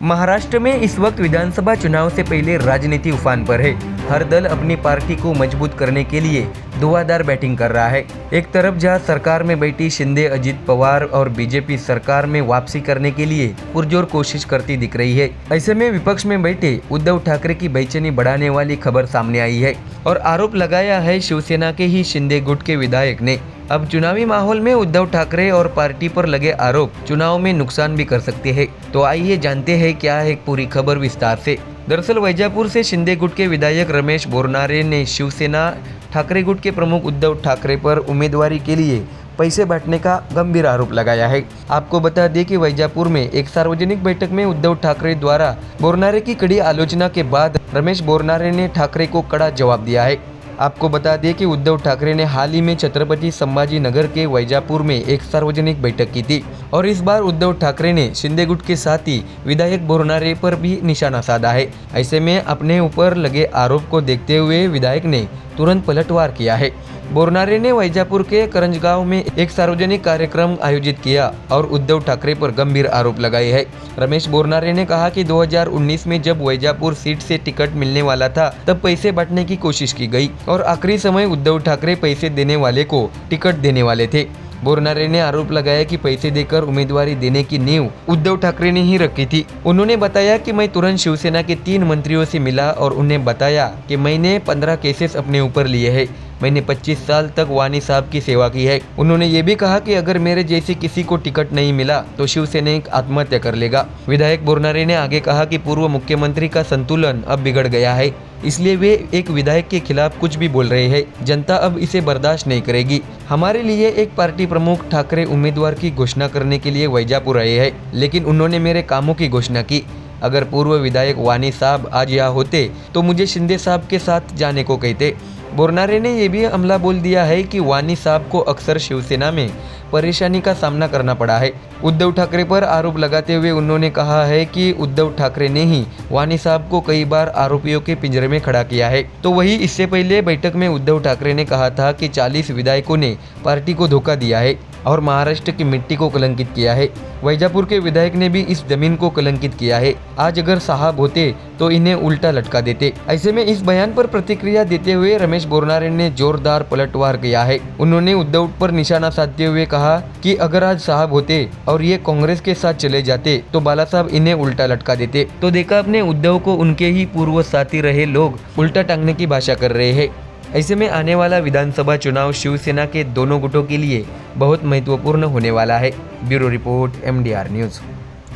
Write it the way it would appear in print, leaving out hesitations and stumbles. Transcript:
महाराष्ट्र में इस वक्त विधानसभा चुनाव से पहले राजनीति उफान पर है। हर दल अपनी पार्टी को मजबूत करने के लिए धुआंधार बैटिंग कर रहा है। एक तरफ जहां सरकार में बैठी शिंदे, अजित पवार और बीजेपी सरकार में वापसी करने के लिए पुरजोर कोशिश करती दिख रही है। ऐसे में विपक्ष में बैठे उद्धव ठाकरे की बेचैनी बढ़ाने वाली खबर सामने आई है और आरोप लगाया है शिवसेना के ही शिंदे गुट के विधायक ने। अब चुनावी माहौल में उद्धव ठाकरे और पार्टी पर लगे आरोप चुनाव में नुकसान भी कर सकते हैं। तो आइए जानते हैं क्या है पूरी खबर विस्तार से। दरअसल वैजापुर से शिंदे गुट के विधायक रमेश बोरनारे ने शिवसेना ठाकरे गुट के प्रमुख उद्धव ठाकरे पर उम्मीदवारी के लिए पैसे बांटने का गंभीर आरोप लगाया है। आपको बता दें कि वैजापुर में एक सार्वजनिक बैठक में उद्धव ठाकरे द्वारा बोरनारे की कड़ी आलोचना के बाद रमेश बोरनारे ने ठाकरे को कड़ा जवाब दिया है। आपको बता दें कि उद्धव ठाकरे ने हाल ही में छत्रपति संभाजी नगर के वैजापुर में एक सार्वजनिक बैठक की थी और इस बार उद्धव ठाकरे ने शिंदे गुट के साथ ही विधायक बोरनारे पर भी निशाना साधा है। ऐसे में अपने ऊपर लगे आरोप को देखते हुए विधायक ने तुरंत पलटवार किया है। बोरनारे ने वैजापुर के करंजगांव में एक सार्वजनिक कार्यक्रम आयोजित किया और उद्धव ठाकरे पर गंभीर आरोप लगाए हैं। रमेश बोरनारे ने कहा कि 2019 में जब वैजापुर सीट से टिकट मिलने वाला था तब पैसे बांटने की कोशिश की गई और आखिरी समय उद्धव ठाकरे पैसे देने वाले को टिकट देने वाले थे। बोरनारे ने आरोप लगाया कि पैसे देकर उम्मीदवारी देने की नींव उद्धव ठाकरे ने ही रखी थी। उन्होंने बताया कि मैं तुरंत शिवसेना के 3 मंत्रियों से मिला और उन्हें बताया कि मैंने 15 केसेस अपने ऊपर लिए हैं। मैंने 25 साल तक वानी साहब की सेवा की है। उन्होंने ये भी कहा कि अगर मेरे जैसे किसी को टिकट नहीं मिला तो शिवसैनिक आत्महत्या कर लेगा। विधायक बोरनारे ने आगे कहा कि पूर्व मुख्यमंत्री का संतुलन अब बिगड़ गया है, इसलिए वे एक विधायक के खिलाफ कुछ भी बोल रहे हैं। जनता अब इसे बर्दाश्त नहीं करेगी। हमारे लिए एक पार्टी प्रमुख ठाकरे उम्मीदवार की घोषणा करने के लिए वैजापुर आए हैं, लेकिन उन्होंने मेरे कामों की घोषणा की। अगर पूर्व विधायक वानी साहब आज यहाँ होते तो मुझे शिंदे साहब के साथ जाने को कहते। बोरनारे ने यह भी हमला बोल दिया है कि वानी साहब को अक्सर शिवसेना में परेशानी का सामना करना पड़ा है। उद्धव ठाकरे पर आरोप लगाते हुए उन्होंने कहा है कि उद्धव ठाकरे ने ही वानी साहब को कई बार आरोपियों के पिंजरे में खड़ा किया है। तो वही इससे पहले बैठक में उद्धव ठाकरे ने कहा था कि 40 विधायकों ने पार्टी को धोखा दिया है और महाराष्ट्र की मिट्टी को कलंकित किया है। वैजापुर के विधायक ने भी इस जमीन को कलंकित किया है। आज अगर साहब होते तो इन्हें उल्टा लटका देते। ऐसे में इस बयान पर प्रतिक्रिया देते हुए रमेश बोरनारे ने जोरदार पलटवार किया है। उन्होंने उद्धव पर निशाना साधते हुए कहा कि अगर आज साहब होते और ये कांग्रेस के साथ चले जाते तो बाला साहब इन्हें उल्टा लटका देते। तो देखा अपने उद्धव को उनके ही पूर्व साथी रहे लोग उल्टा टांगने की भाषा कर रहे हैं। ऐसे में आने वाला विधानसभा चुनाव शिवसेना के दोनों गुटों के लिए बहुत महत्वपूर्ण होने वाला है। Bureau report MDR news.